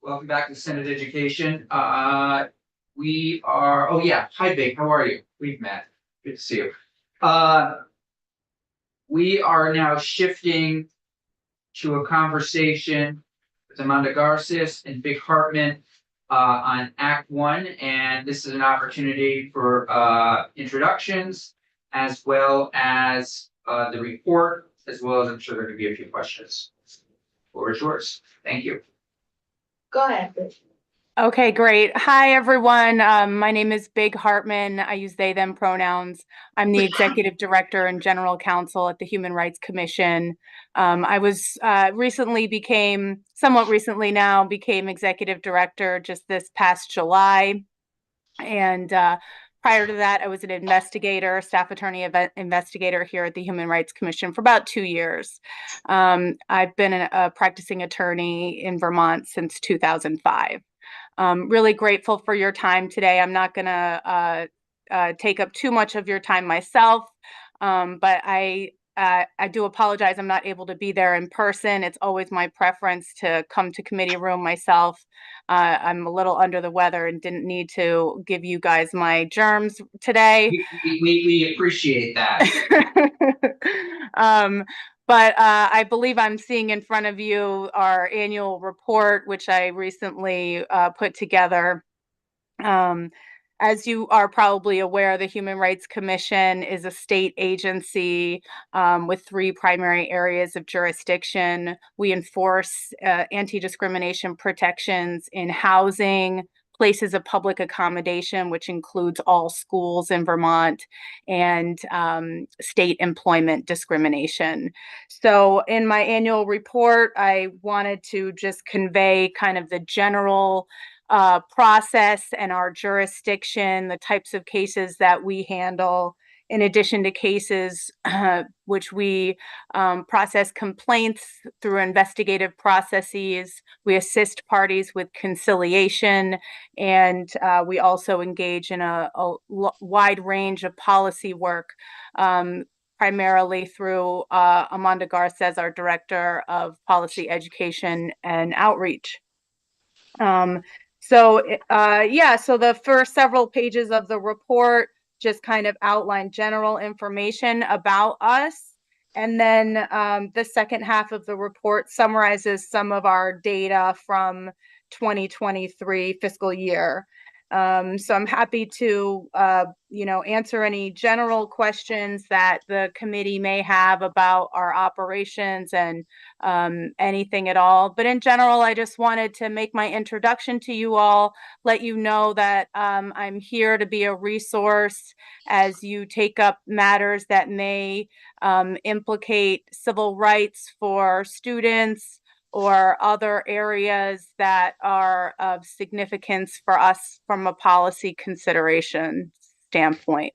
Welcome back to Senate Education. We are, oh yeah, hi Big, how are you? We've met. Good to see you. We are now shifting to a conversation with Amanda Garces and Big Hartman on Act One, and this is an opportunity for introductions as well as the report, as well as I'm sure there could be a few questions. Floor is yours. Thank you. Go ahead. Okay, great. Hi, everyone. My name is Big Hartman. I use they, them pronouns. I'm the executive director and general counsel at the Human Rights Commission. I was somewhat recently now, became executive director just this past July. And prior to that, I was an investigator, staff attorney investigator here at the Human Rights Commission for about 2 years. I've been a practicing attorney in Vermont since 2005. Really grateful for your time today. I'm not going to take up too much of your time myself, but I do apologize. I'm not able to be there in person. It's always my preference to come to committee room myself. I'm a little under the weather and didn't need to give you guys my germs today. We appreciate that. But I believe I'm seeing in front of you our annual report, which I recently put together. As you are probably aware, the Human Rights Commission is a state agency with 3 primary areas of jurisdiction. We enforce anti-discrimination protections in housing, places of public accommodation, which includes all schools in Vermont, and state employment discrimination. So in my annual report, I wanted to just convey kind of the general process and our jurisdiction, the types of cases that we handle, in addition to cases which we process complaints through investigative processes. We assist parties with conciliation, and we also engage in a wide range of policy work, primarily through Amanda Garces, our Director of Policy Education and Outreach. So the first several pages of the report just kind of outline general information about us. And then the second half of the report summarizes some of our data from 2023 fiscal year. So I'm happy to, answer any general questions that the committee may have about our operations and anything at all. But in general, I just wanted to make my introduction to you all, let you know that I'm here to be a resource as you take up matters that may implicate civil rights for students or other areas that are of significance for us from a policy consideration standpoint.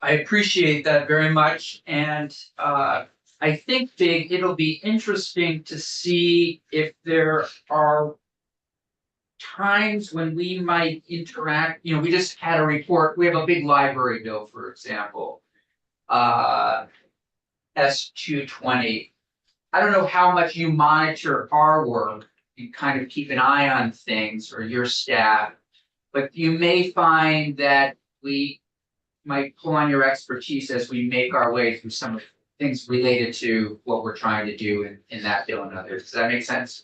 I appreciate that very much. And I think, Big, it'll be interesting to see if there are times when we might interact. We just had a report. We have a big library bill, for example, S220. I don't know how much you monitor our work and kind of keep an eye on things, or your staff, but you may find that we might pull on your expertise as we make our way through some of the things related to what we're trying to do in that bill and others. Does that make sense?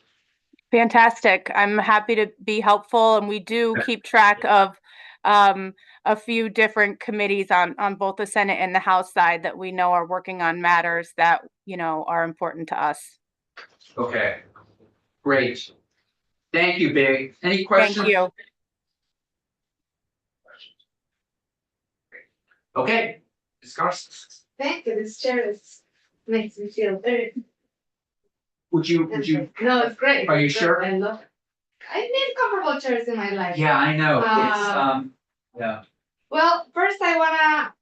Fantastic. I'm happy to be helpful, and we do keep track of a few different committees on both the Senate and the House side that we know are working on matters that are important to us. Okay, great. Thank you, Big. Any questions? Thank you. Okay, discuss. Thank you. This chair makes me feel very. Would you? No, it's great. Are you sure? I love it. I need comfortable chairs in my life. Yeah, I know. It's yeah. Well, first I wanna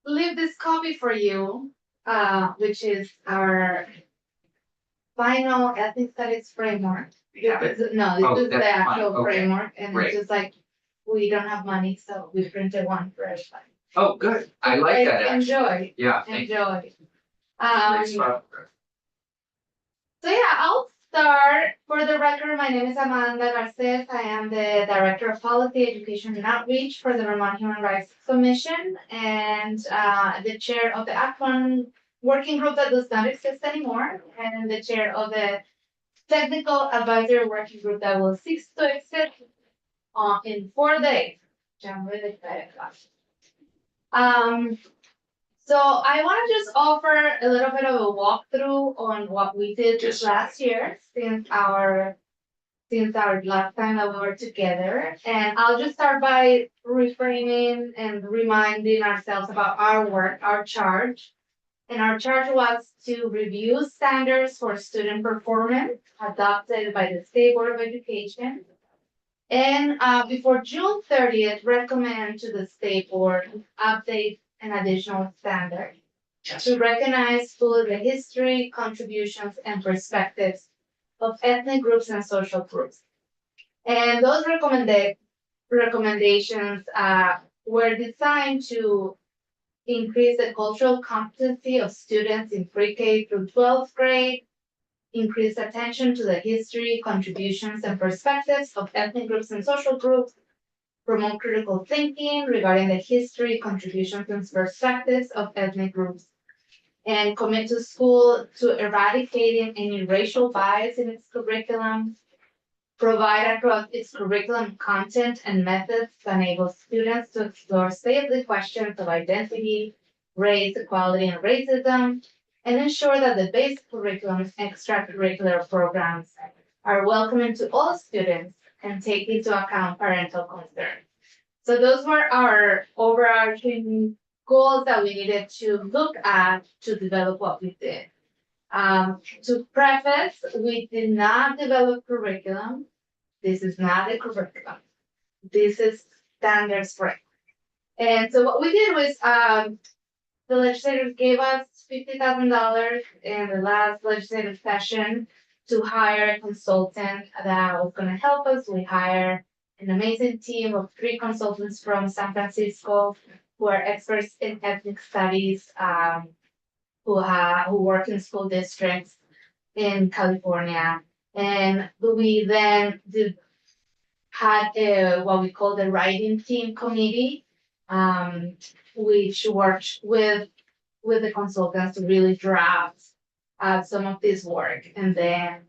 leave this copy for you, which is our final ethics studies framework. Yeah. This is the that's actual fine. Okay. framework, and Great. it's just like we don't have money, so we printed one for everybody. Oh, good. I like that. Actually. Enjoy. Yeah. Thank you. Enjoy. Great spot. So yeah, I'll start, for the record, my name is Amanda Garces. I am the Director of Policy, Education, and Outreach for the Vermont Human Rights Commission and the chair of the Act One working group that does not exist anymore, and the chair of the Technical Advisory Working Group that will cease to exist in 4 days. Which I'm really excited about. So I want to just offer a little bit of a walkthrough on what we did Yes. last year since our last time that we were together. And I'll just start by reframing and reminding ourselves about our work, our charge. And our charge was to review standards for student performance adopted by the State Board of Education. And before June 30th, recommend to the state board update an additional standard Yes. to recognize fully the history, contributions, and perspectives of ethnic groups and social groups. And those recommendations were designed to increase the cultural competency of students in pre-K through 12th grade, increase attention to the history, contributions, and perspectives of ethnic groups and social groups, promote critical thinking regarding the history, contributions, and perspectives of ethnic groups, and commit to school to eradicating any racial bias in its curriculum, provide across its curriculum content and methods to enable students to explore safely questions of identity, race, equality, and racism, and ensure that the basic curriculum and extracurricular programs are welcoming to all students and take into account parental concerns. So those were our overarching goals that we needed to look at to develop what we did. To preface, we did not develop curriculum. This is not a curriculum. This is standards framework. And so what we did was, the legislators gave us $50,000 in the last legislative session to hire a consultant that was gonna help us. We hired an amazing team of 3 consultants from San Francisco who are experts in ethnic studies, who work in school districts in California. And we then had what we call the writing team committee, which worked with the consultants to really draft some of this work, and then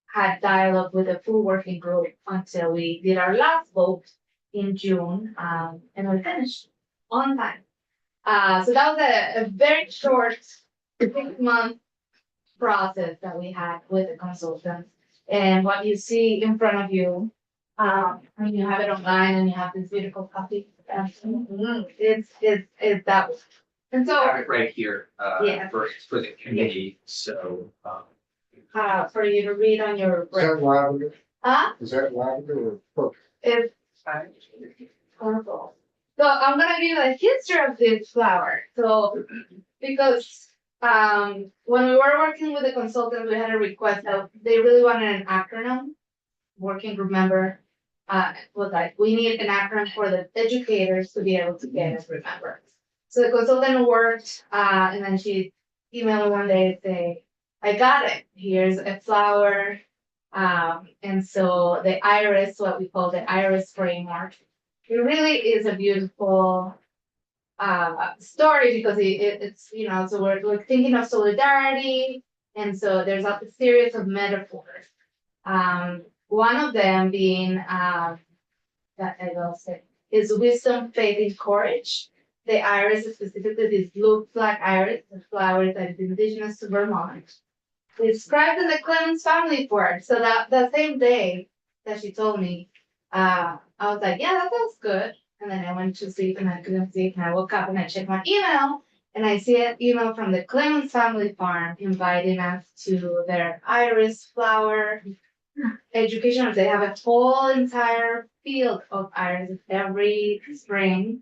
had dialogue with the full working group until we did our last vote in June, and we finished on time. So that was a very short 6-month process that we had with the consultants. And what you see in front of you, when you have it online and you have this beautiful copy, it's that. And I have so, it right here, Yeah. for the committee, so, for you to read on your Is that lavender? Huh? Is that lavender or purple? It's purple. So I'm gonna give you the history of this flower. So, because when we were working with the consultants, we had a request that they really wanted an acronym. Working group member was like, we need an acronym for the educators to be able to get us remember. So the consultant worked, and then she emailed me one day and say, I got it. Here's a flower. And so the iris, what we call the iris framework, it really is a beautiful story because it's, so we're thinking of solidarity. And so there's a series of metaphors. One of them being, that I will say, is wisdom, faith, and courage. The iris is specifically this blue flag iris, the flower that is indigenous to Vermont. Described in the Clemens family form. So that the same day that she told me, I was like, yeah, that sounds good. And then I went to sleep and I couldn't sleep. And I woke up and I checked my email and I see an email from the Clemens family farm inviting us to their iris flower education. They have a whole entire field of iris every spring.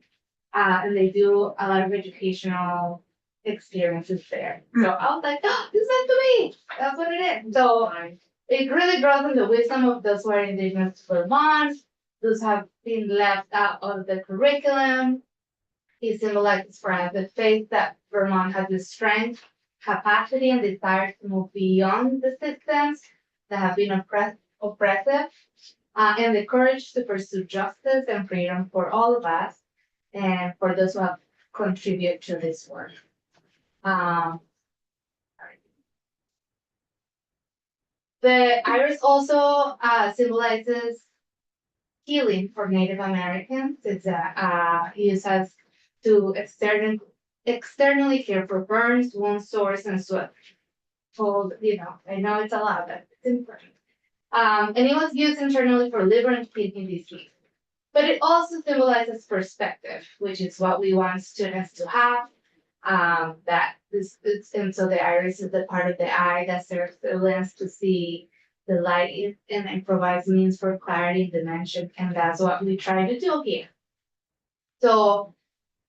And they do a lot of educational experiences there. So I was like, oh, this is meant to be. That's what it is. So it really draws on the wisdom of those who are indigenous to Vermont. Those have been left out of the curriculum. It symbolizes for us the faith that Vermont has the strength capacity and desire to move beyond the systems that have been oppressive, and the courage to pursue justice and freedom for all of us and for those who have contributed to this work. The iris also symbolizes healing for Native Americans. It's used as to externally care for burns, wound sores, and sweat. Told, I know it's a lot, but it's important. And it was used internally for liver and kidney disease. But it also symbolizes perspective, which is what we want students to have. And so the iris is the part of the eye that serves the lens to see the light and it provides means for clarity and dimension, and that's what we try to do here. So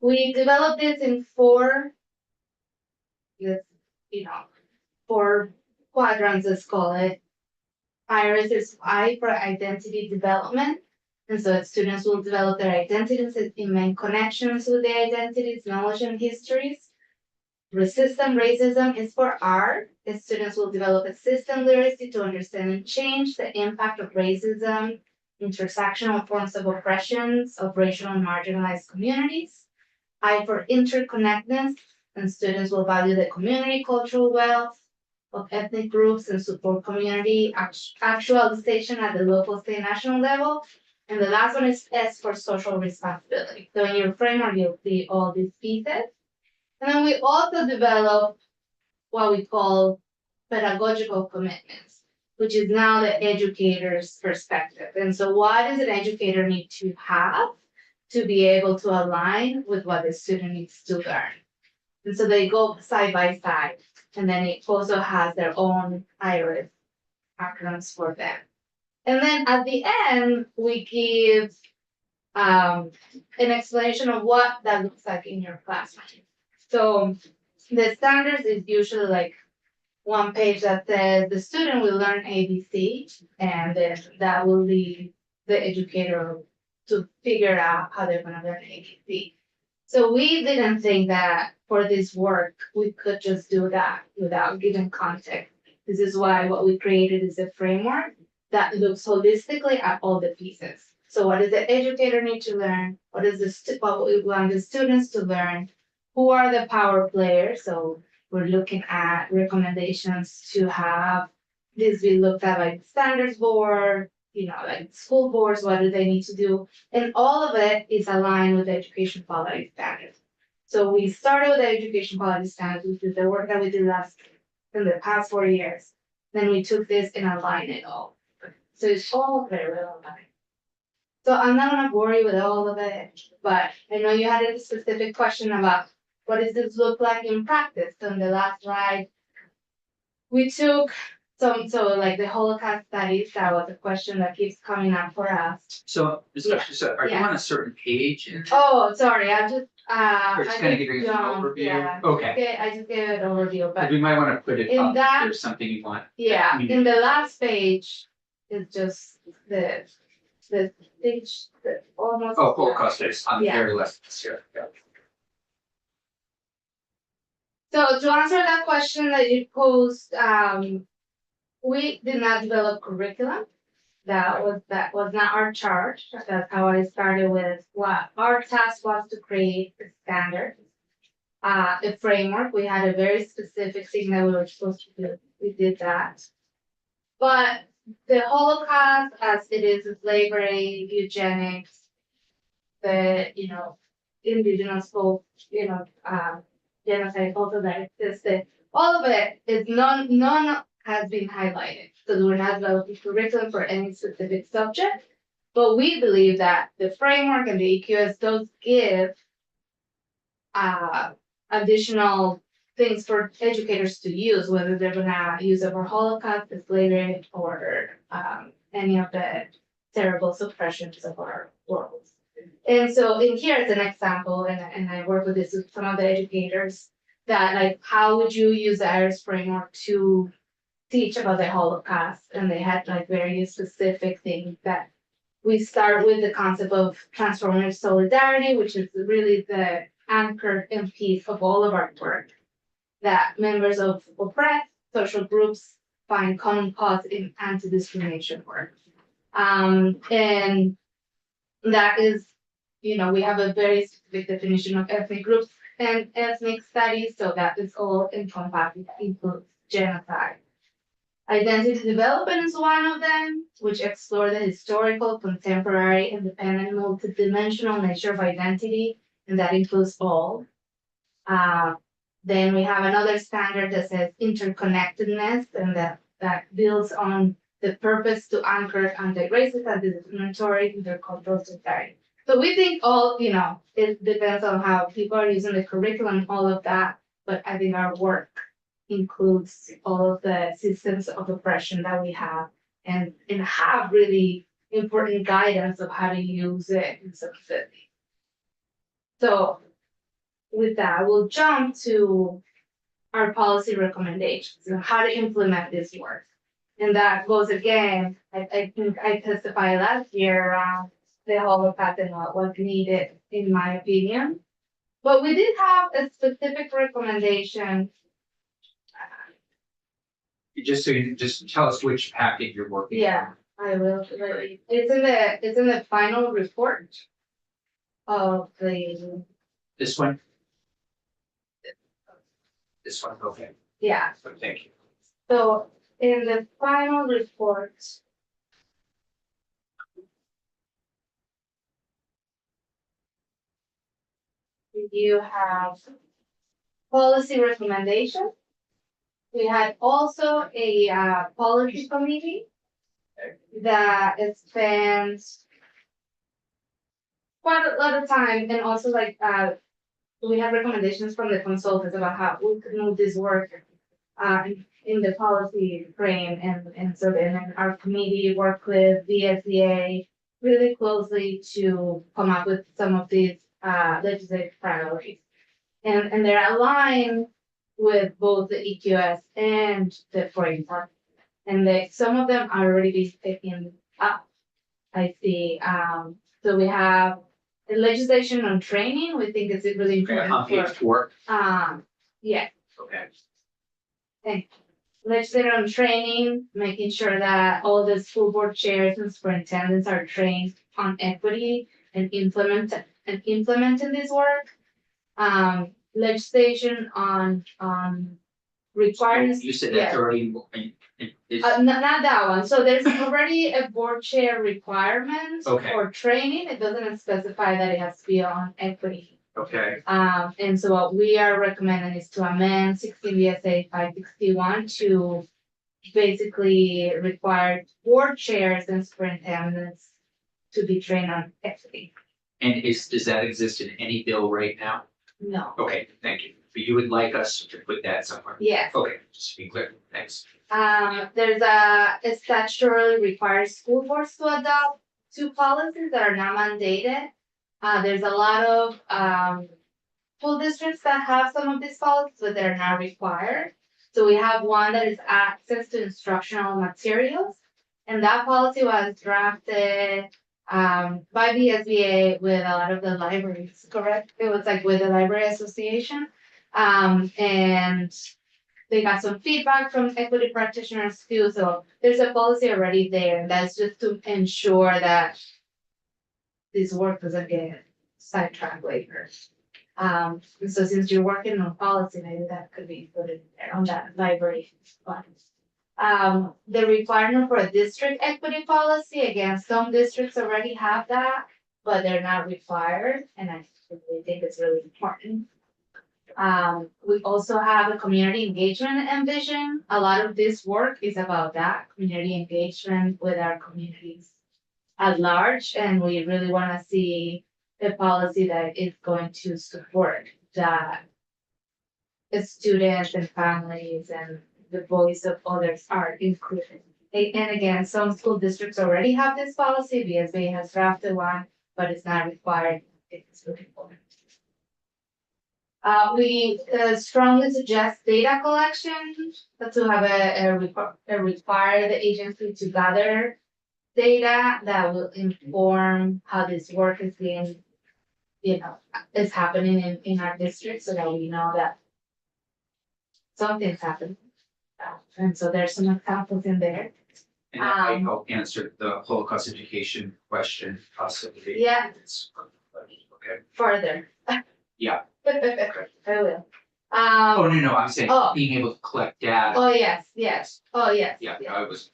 we developed this in four quadrants, let's call it. Iris is I for identity development. And so students will develop their identities and main connections with their identities, knowledge, and histories. Resistant racism is for R. The students will develop a system literacy to understand and change the impact of racism, intersectional forms of oppressions of racial and marginalized communities. I for interconnectedness, and students will value the community cultural wealth of ethnic groups and support community actualization at the local, state, national level. And the last one is S for social responsibility. So in your framework, you'll see all these pieces. And then we also develop what we call pedagogical commitments, which is now the educator's perspective. And so what does an educator need to have to be able to align with what the student needs to learn? And so they go side by side. And then it also has their own iris acronyms for them. And then at the end, we give an explanation of what that looks like in your classroom. So the standards is usually like one page that says the student will learn ABC, and then that will lead the educator to figure out how they're gonna learn ABC. So we didn't think that for this work, we could just do that without giving context. This is why what we created is a framework that looks holistically at all the pieces. So what does the educator need to learn? What we want the students to learn? Who are the power players? So we're looking at recommendations to have this be looked at by the standards board, like school boards, what do they need to do? And all of it is aligned with the education quality standards. So we started with the education quality standards, which is the work that we did in the past 4 years. Then we took this and aligned it all. So it's all very well aligned. So I'm not gonna bore you with all of it, but I know you had a specific question about what does this look like in practice? So in the last slide, we took like the Holocaust studies, that was a question that keeps coming up for us. So, are you Yeah. on a certain page? Oh, sorry, I just, Or just kind of giving us an jumped, overview? yeah. Okay, I just gave an overview, but but we might want to put it in up, that- if there's something you want. yeah, in the last page is just the page, almost. Oh, Holocaust is on the Yeah. very left here. Yeah. So to answer that question that you posed, we did not develop curriculum. That was not our charge. That's how I started with what our task was to create the standard. The framework, we had a very specific thing that we were supposed to do. We did that. But the Holocaust, as it is slavery, eugenics, the indigenous folk, genocide also that existed. All of it is none has been highlighted because we're not developing curriculum for any specific subject. But we believe that the framework and the EQS does give additional things for educators to use, whether they're gonna use it for Holocaust, the slavery, or any of the terrible suppressions of our world. And so in here is an example, and I work with this with some of the educators, that like how would you use the IRIS framework to teach about the Holocaust? And they had like very specific things that we start with the concept of transformative solidarity, which is really the anchor and piece of all of our work. that members of oppressed social groups find common cause in anti-discrimination work. And that is, we have a very specific definition of ethnic groups and ethnic studies, so that is all encompassing, includes genocide. Identity development is one of them, which explore the historical, contemporary, independent, multidimensional nature of identity, and that includes all. Then we have another standard that says interconnectedness, and that builds on the purpose to anchor anti-racist, anti-discriminatory, intercultural society. So we think it depends on how people are using the curriculum, all of that, but I think our work includes all of the systems of oppression that we have and have really important guidance of how to use it in society. So with that, we'll jump to our policy recommendations and how to implement this work. And that goes again, I think I testified last year around the whole pattern of what needed, in my opinion. But we did have a specific recommendation. So you just tell us which packet you're working. Yeah, I will. It's in the final report of the, This one? This one, okay, yeah. thank you. So in the final report. You have policy recommendation. We had also a policy committee that spends quite a lot of time, and also we have recommendations from the consultants about how we could move this work in the policy frame, and so then our committee worked with the SBA really closely to come up with some of these legislative priorities. And they're aligned with both the EQS and the framework. And some of them are already being taken up. I see. So we have the legislation on training. We think it's really Okay, important. on page 4, Yeah. okay. Thank you. Legislature on training, making sure that all the school board chairs and superintendents are trained on equity and implementing this work. Legislation on requirements. You said yeah. that's already, is, Not that one. So there's already a board chair requirement Okay. for training. It doesn't specify that it has to be on equity. okay, And so what we are recommending is to amend 16 VSA 561 to basically require board chairs and superintendents to be trained on equity. and does that exist in any bill right now? No. Okay, thank you, but you would like us to put that somewhere? Yes. Okay, just to be clear, thanks. There's a statutorily required school boards to adopt 2 policies that are not mandated. There's a lot of school districts that have some of these policies, but they're not required. So we have one that is access to instructional materials. And that policy was drafted by the SBA with a lot of the libraries, correct? It was with the Library Association. And they got some feedback from equity practitioners too. So there's a policy already there. And that's just to ensure that this work doesn't get sidetracked later. So since you're working on policy, maybe that could be included there on that library fund. The requirement for a district equity policy, again, some districts already have that, but they're not required, and I really think it's really important. We also have a community engagement and vision. A lot of this work is about that, community engagement with our communities at large, and we really wanna see a policy that is going to support that the students and families and the voice of others are included. And again, some school districts already have this policy, VSBA has drafted one, but it's not required. It's really important. We strongly suggest data collection to have require the agency to gather data that will inform how this work is being, is happening in our district, so that we know that something's happened. And so there's some examples in there. And that might help answer the Holocaust education question possibly. Yeah. Okay, Further. Yeah. I will. oh, no, I'm saying Oh. being able to collect data, Oh, yes, oh, yes. yeah, I was.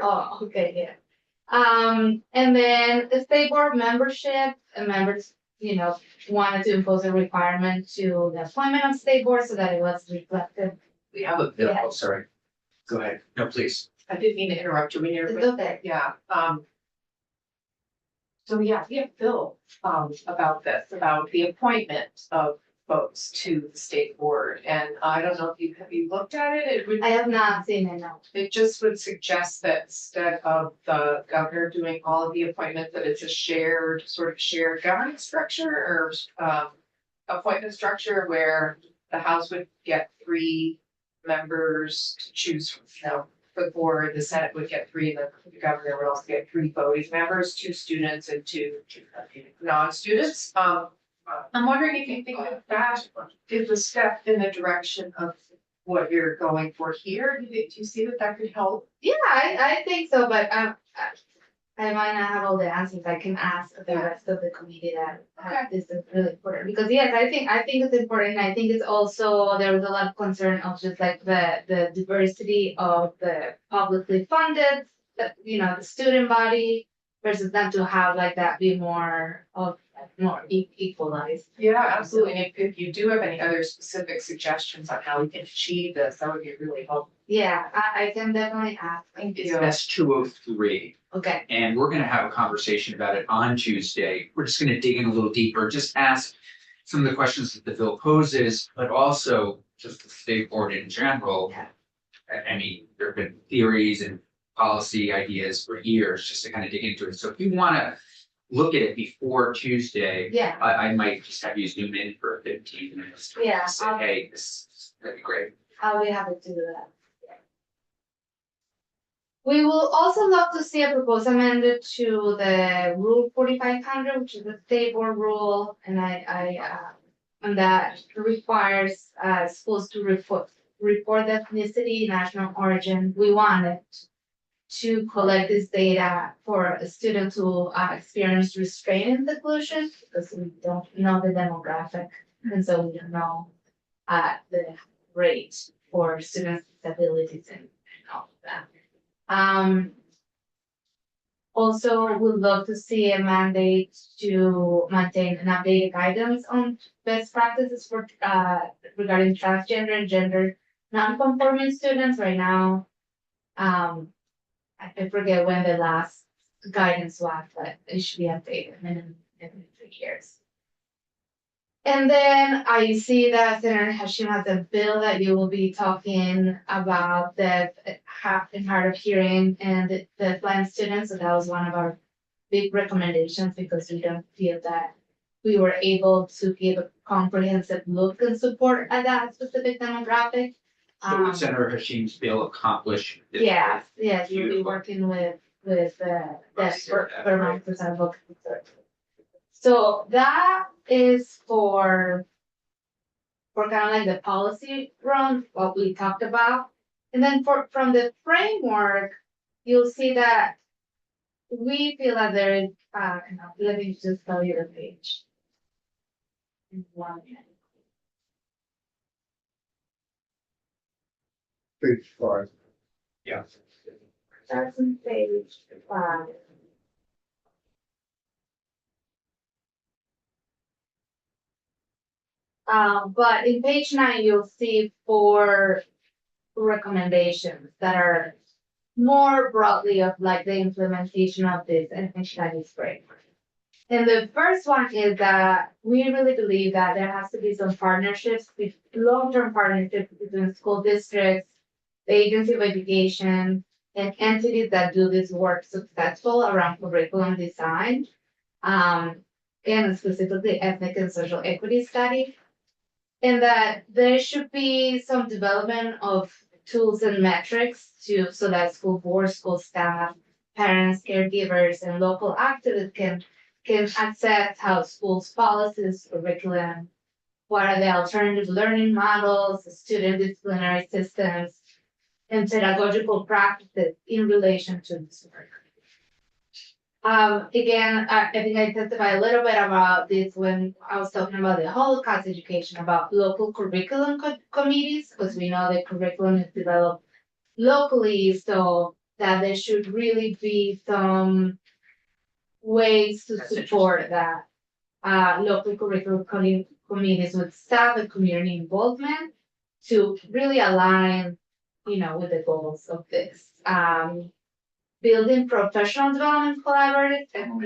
Oh, okay, yeah. And then the state board membership, members, wanted to impose a requirement to the appointment of state board so that it was reflected. We have a bill, Yeah. oh, sorry, go ahead, no, please. I didn't mean to interrupt you when you're, It's okay. yeah, so yeah, we have Bill, about this, about the appointment of folks to the state board, and I don't know if have you looked at it, it would. I have not seen it, no. It just would suggest that instead of the governor doing all of the appointments, that it's a shared governance structure or, appointment structure where the House would get 3 members to choose from, for the board, the Senate would get 3, and the governor would also get 3 voting members, 2 students and 2 non-students. I'm wondering if you think that is a step in the direction of what you're going for here. Do you see that could help? Yeah, I think so, but I might not have all the answers. I can ask the rest of the committee that this is really important. Because yes, I think it's important. I think it's also, there was a lot of concern of just like the diversity of the publicly funded, the student body versus them to have like that be more equalized. Yeah, absolutely. And if you do have any other specific suggestions on how we can achieve this, that would be really helpful. Yeah, I can definitely ask. Thank It's you. S-203, Okay, and we're gonna have a conversation about it on Tuesday. We're just gonna dig in a little deeper, just ask some of the questions that the bill poses, but also just the state board in general. Yeah. I mean, there have been theories and policy ideas for years, just to kind of dig into it. So if you wanna look at it before Tuesday, yeah, I might just have you zoom in for 15 minutes. to Yeah, Say, I'll- hey, that'd be great. I'll be happy to do that. We will also love to see a proposal amended to the Rule 4500, which is the state board rule, and and that requires schools to report ethnicity, national origin. We wanted to collect this data for a student who experience restraint and seclusion, because we don't know the demographic, and so we don't know the rate for students' disabilities and all of that. Also, we'd love to see a mandate to maintain an updated guidance on best practices for regarding transgender and gender non-conforming students right now. I forget when the last guidance was, but it should be updated in 3 years. And then I see that Senator Hashim has a bill that you will be talking about the half and hard of hearing and the blind students. So that was one of our big recommendations because we don't feel that we were able to give a comprehensive look and support at that specific demographic. So would Senator Hashim's bill accomplish this? Yes, yes, we'll be Beautiful. working with the Let's hear that. Vermont Advocacy Service. So that is for kind of like the policy run, what we talked about. And then from the framework, you'll see that we feel that there is, let me just tell you the page. In 1 minute. Page 5. Yeah. Starts on page 5. But in page 9, you'll see 4 recommendations that are more broadly of like the implementation of this ethnic studies framework. And the first one is that we really believe that there has to be some partnerships, long-term partnerships between school districts, the Agency of Education, and entities that do this work successful around curriculum design, and specifically ethnic and social equity studies. And that there should be some development of tools and metrics so that school boards, school staff, parents, caregivers, and local activists can assess how schools' policies, curriculum, what are the alternative learning models, student disciplinary systems, and pedagogical practices in relation to this work. Again, I think I testified a little bit about this when I was talking about the Holocaust education, about local curriculum committees, because we know the curriculum is developed locally, so that there should really be some ways to That's support that. Local curriculum committees with staff and community involvement to really align, with the goals of this. Building professional development collaboratives, and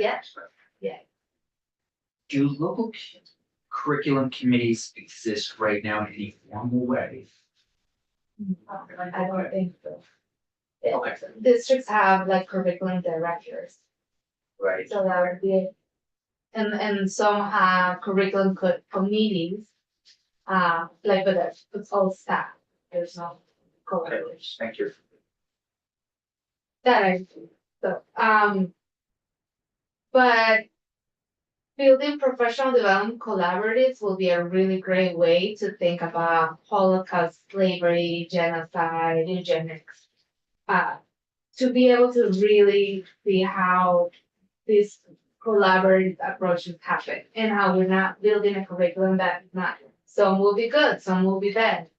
Do local curriculum committees exist right now in any formal way? I don't think so. Okay. Districts have like curriculum directors, Right. so that would be. And some have curriculum committees, but it's all staff, there's no collaboration. Thank you. That I do, but building professional development collaboratives will be a really great way to think about Holocaust, slavery, genocide, eugenics. To be able to really see how these collaborative approaches happen and how we're not building a curriculum that is not, some will be good, some will be bad.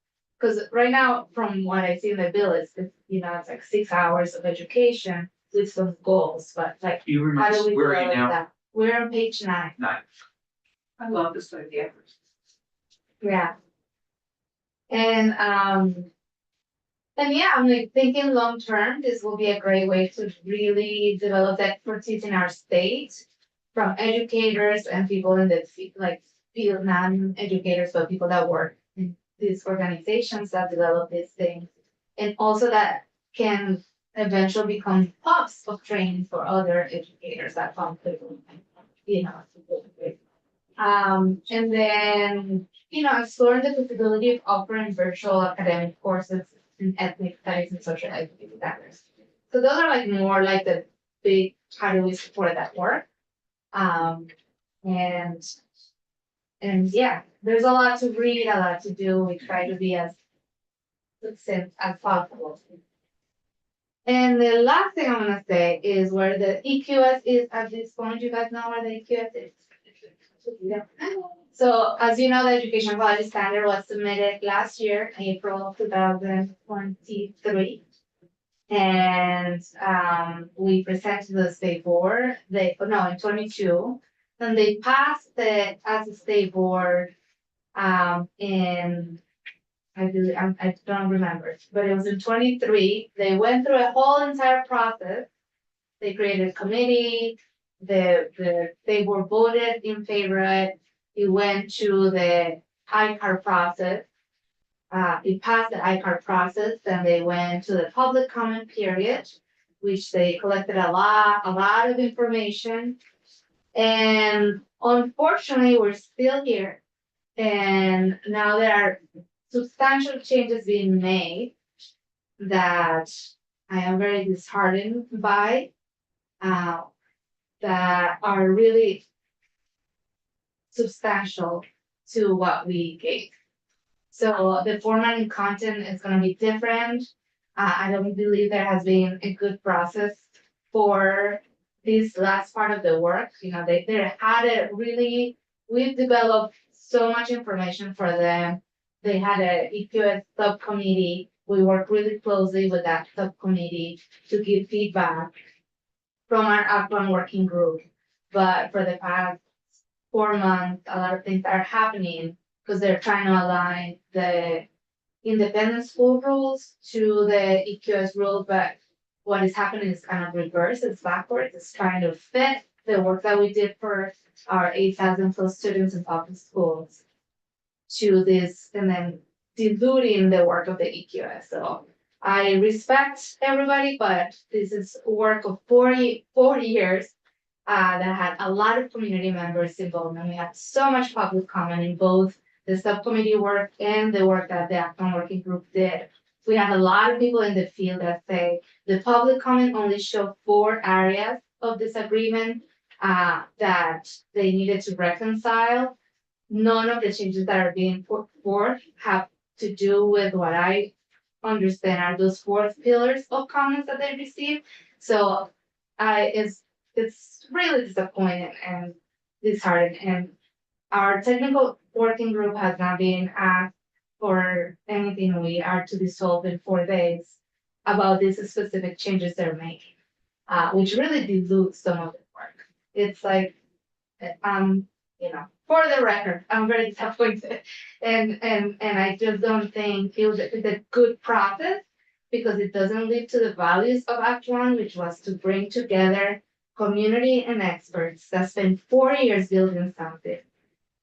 Because right now, from what I see in the bill, it's like 6 hours of education with some goals, but like, You how remember, do we where are you develop now? that? We're on page 9, I love this idea. yeah. And yeah, I'm like thinking long term, this will be a great way to really develop expertise in our state from educators and people in the field, non-educators, but people that work in these organizations that develop these things. And also that can eventually become hubs of training for other educators that come through, and then, exploring the possibility of offering virtual academic courses in ethnic studies and social equity standards. So those are like more like the big, how do we support that work? And yeah, there's a lot to read, a lot to do. We try to be as succinct as possible. And the last thing I'm gonna say is where the EQS is at this point. You guys know where the EQS is? Yeah. So as you know, the education quality standard was submitted last year, April 2023. And we presented to the state board, in 22. Then they passed it as a state board in, I don't remember, but it was in 23. They went through a whole entire process. They created a committee. They were voted in favor of it. It went to the ICAR process. It passed the ICAR process, then they went to the public comment period, which they collected a lot of information. And unfortunately, we're still here. And now there are substantial changes being made that I am very disheartened by, that are really substantial to what we gave. So the format and content is gonna be different. I don't believe there has been a good process for this last part of the work. We've developed so much information for them. They had a EQS subcommittee. We work really closely with that subcommittee to give feedback from our upfront working group. But for the past 4 months, a lot of things are happening because they're trying to align the independent school rules to the EQS rules, but what is happening is kind of reverse, it's backwards, it's trying to fit the work that we did for our 8,000 plus students in public schools to this, and then diluting the work of the EQS. So I respect everybody, but this is work of 40 years that had a lot of community members involved, and we had so much public comment in both the subcommittee work and the work that the Upfront Working Group did. We had a lot of people in the field that say the public comment only showed 4 areas of disagreement that they needed to reconcile. none of the changes that are being put forth have to do with what I understand are those four pillars of comments that they received. So it's really disappointing and disheartening. And our technical working group has not been asked for anything. We are to dissolve in 4 days about these specific changes they're making, which really dilutes some of the work. It's like, for the record, I'm very disappointed. And I just don't think it's a good process because it doesn't lead to the values of Act One, which was to bring together community and experts that spent 4 years building something.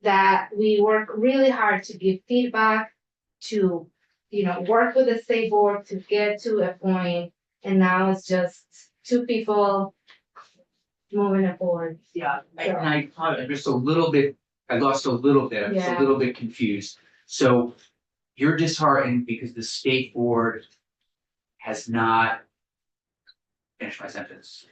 That we work really hard to give feedback, to, work with the state board to get to a point, and now it's just two people moving it forward. Yeah, and I'm just a little bit, I lost a little bit, I'm just a Yeah. little bit confused. So you're disheartened because the state board has not finished my sentence.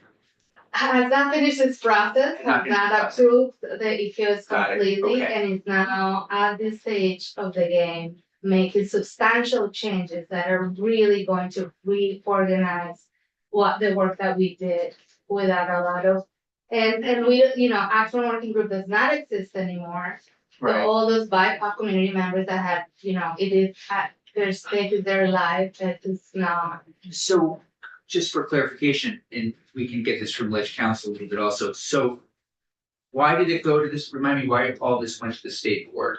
Has not finished its process, Not has not finished approved the EQS Got it, completely, okay. and is now at this stage of the game, making substantial changes that are really going to reorganize what the work that we did without a lot of, and we, Action Working Group does not exist anymore. So all those BIPOC community members that had, it is at their stage of their life, that is not. So, just for clarification, and we can get this from Ledge Council a little bit also, so. Why did it go to this, remind me why all this went to the state board?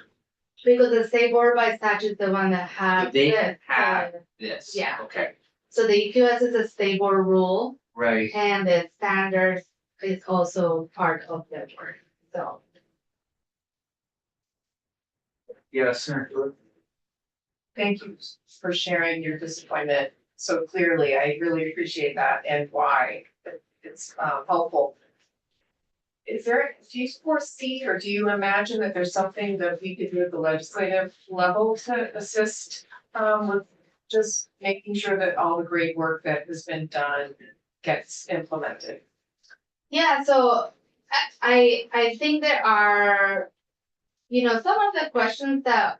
Because the state board by statute is the one that has. They this, have this, Yeah. okay, So the EQS is a state board rule right, and the standards is also part of the work, so. yes, sir. Thank you for sharing your disappointment so clearly. I really appreciate that and why it's helpful. Do you foresee or do you imagine that there's something that we could do at the legislative level to assist with just making sure that all the great work that has been done gets implemented? Yeah, so I think there are, some of the questions that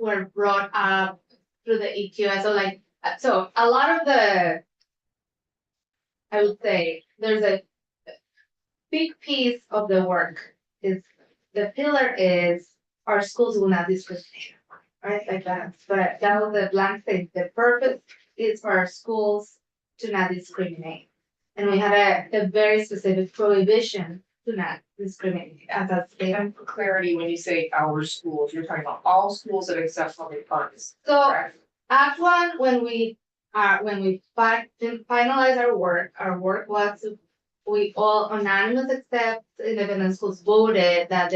were brought up through the EQS, so a lot of I would say, there's a big piece of the work is, the pillar is our schools will not discriminate, right? Like that, but that was the blank statement. The purpose is for our schools to not discriminate. And we had a very specific prohibition to not discriminate as a state. And for clarity, when you say our schools, you're talking about all schools that accept public funds, So correct? Act One, when we finalize our work was to, we all unanimous except independent schools voted that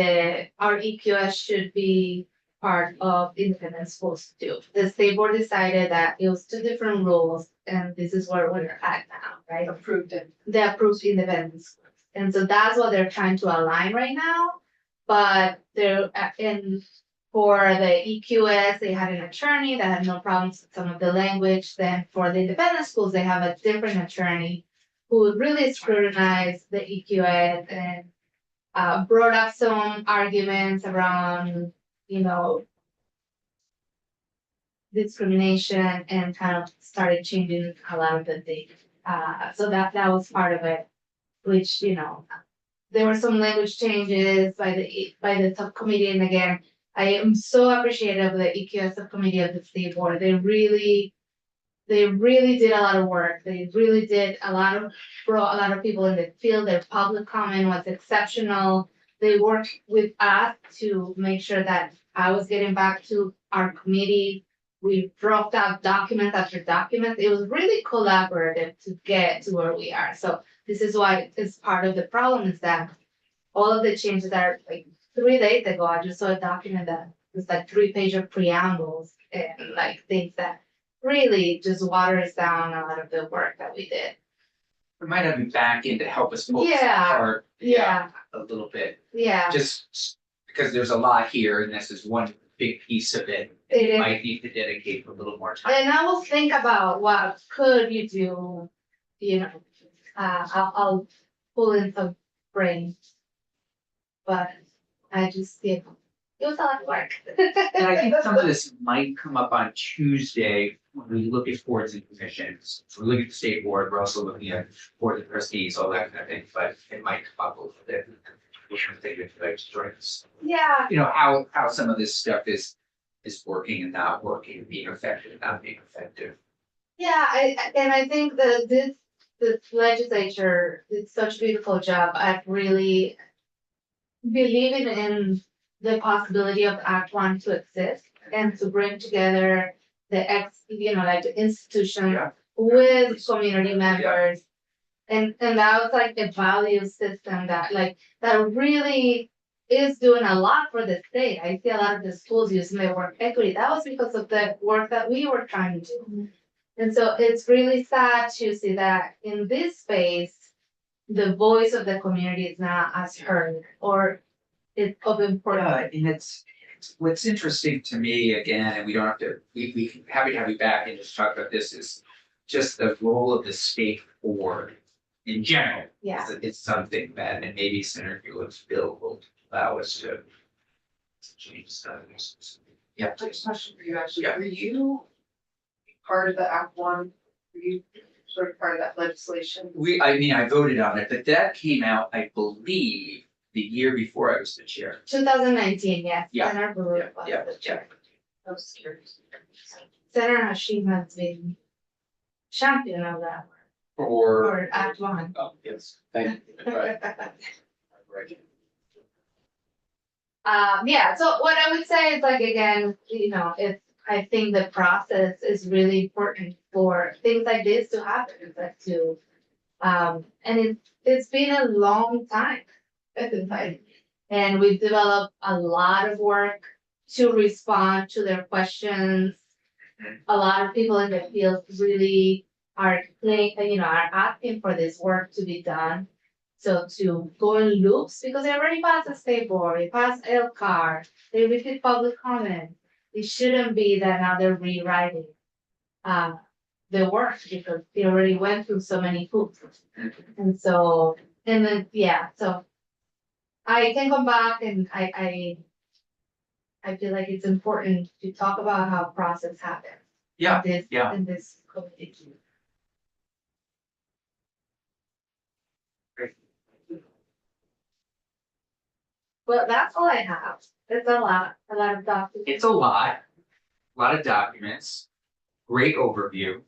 our EQS should be part of independent schools too. The state board decided that it was two different rules, and this is where we're at now, right? Approved it. They approved independent schools. And so that's what they're trying to align right now. But they're for the EQS, they had an attorney that had no problems with some of the language. Then for the independent schools, they have a different attorney who would really scrutinize the EQS and brought up some arguments around, discrimination and kind of started changing a lot of the things. So that was part of it, which, there were some language changes by the subcommittee. And again, I am so appreciative of the EQS subcommittee of the state board. They really did a lot of work. They really did brought a lot of people in the field. Their public comment was exceptional. They worked with us to make sure that I was getting back to our committee. We dropped out documents after documents. It was really collaborative to get to where we are. So this is why it's part of the problem is that all of the changes that are like 3 days ago, I just saw a document that was like 3-page of preambles and like things that really just waters down a lot of the work that we did. We might have you back in to help us pull this Yeah. apart. Yeah. A little bit, Yeah, just because there's a lot here and this is one big piece of it. it You is. might need to dedicate a little more time. And I will think about what could you do, I'll pull in some brains. But I just, it it was a lot of work. And I think some of this might come up on Tuesday when we look at boards and commissions. So we look at the state board, we're also looking at board of trustees, all that kind of thing, but it might come up a little bit. We should think if you'd like to join us. Yeah, You know, how some of this stuff is working and not working, being effective and not being effective. yeah, I think that this legislature did such a beautiful job at really believing in the possibility of Act One to exist and to bring together like the institution Yeah. with community members. And that was like a value system that really is doing a lot for the state. I see a lot of the schools using their work equity. That was because of the work that we were trying to do. And so it's really sad to see that in this space, the voice of the community is not as heard or it's of importance. And it's what's interesting to me again, and we don't have to, we can happy to have you back and just talk about this, is just the role of the state board in general. Yeah. It's something that, and maybe Senator Buick's bill will allow us to change some. Yeah. Just a question for you, actually, Yeah. were you part of the Act One, were you sort of part of that legislation? I voted on it, but that came out, I believe, the year before I was the chair. 2019, yes. Yeah. Senator Baruch was Yeah, the chair. I was curious. Senator Hashim has been champion of that Or. for Act One. Oh, yes, thank you. Right. Right. Yeah, so what I would say is like, again, I think the process is really important for things like this to happen, and it's been a long time. And we've developed a lot of work to respond to their questions. A lot of people in the field really are asking for this work to be done. So to go in loops, because they already passed the state board, they passed LCAR, they received public comment. It shouldn't be that now they're rewriting the work because they already went through so many hoops. And so I can come back and I feel like it's important to talk about how process happens. Yeah, In this community. Well, that's all I have. It's a lot of documents. it's a lot of documents, great overview.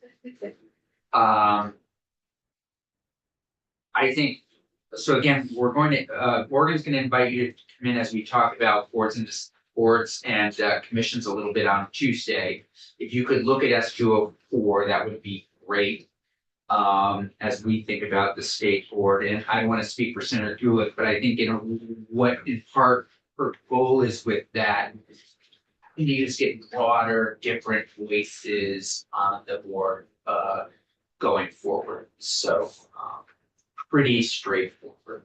I think, so again, Morgan's gonna invite you to come in as we talk about boards and commissions a little bit on Tuesday. If you could look at S204, that would be great. As we think about the state board, and I don't want to speak for Senator Gulick, but I think what in part her goal is with that. We need to just get broader, different voices on the board, going forward, so, pretty straightforward.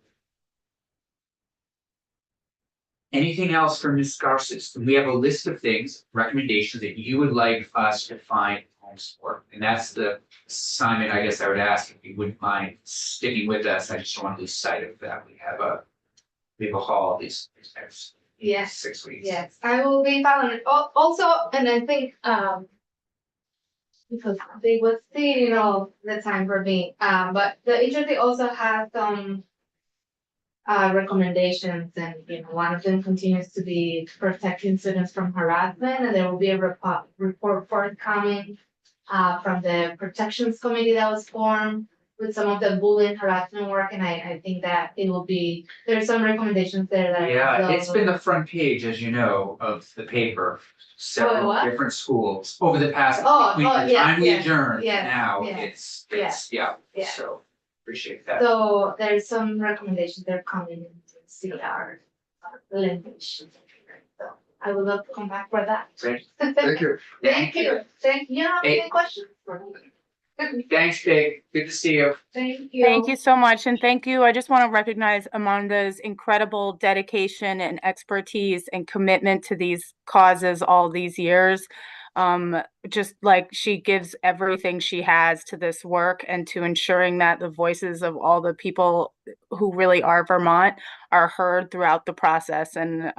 Anything else from Ms. Garces? We have a list of things, recommendations that you would like us to find homes for, and that's the assignment, I guess I would ask if you wouldn't mind sticking with us. I just don't want to lose sight of that. We have a haul these next Yes. 6 weeks. Yes, I will be following it. Also, and I think, because they would see, the time for me, but the agency also has some recommendations and, one of them continues to be protecting students from harassment, and there will be a report forthcoming from the protections committee that was formed with some of the bullying harassment work, and I think that it will be, there's some recommendations there that. Yeah, it's been the front page, as you know, of the paper, several what? different schools over the past, Oh, between the yes, time we yes, adjourned yes, now, yes, it's, yeah, yeah. so appreciate that. So there's some recommendations that are coming to see our language. So I would love to come back for that. Great. Thank you. Thank you. You have any Hey. questions for me? Thanks, Dave. Good to see you. Thank you. Thank you so much, and thank you. I just want to recognize Amanda's incredible dedication and expertise and commitment to these causes all these years. Just like she gives everything she has to this work and to ensuring that the voices of all the people who really are Vermont are heard throughout the process. And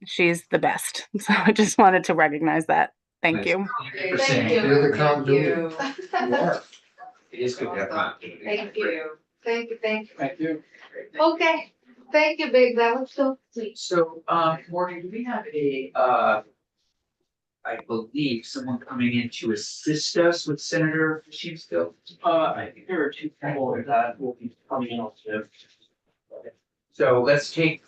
she's the best. So I just wanted to recognize that. Thank you. Thank you for Thank saying you. that. You're the Thank continuity. you. You are. It is good to have continuity. Thank you. Thank you, thank you. Thank you. Okay, thank you, Big, that was so sweet. So, Morgan, do we have I believe someone coming in to assist us with Senator Sheepsville? I think there are two people that will be coming in also. So let's take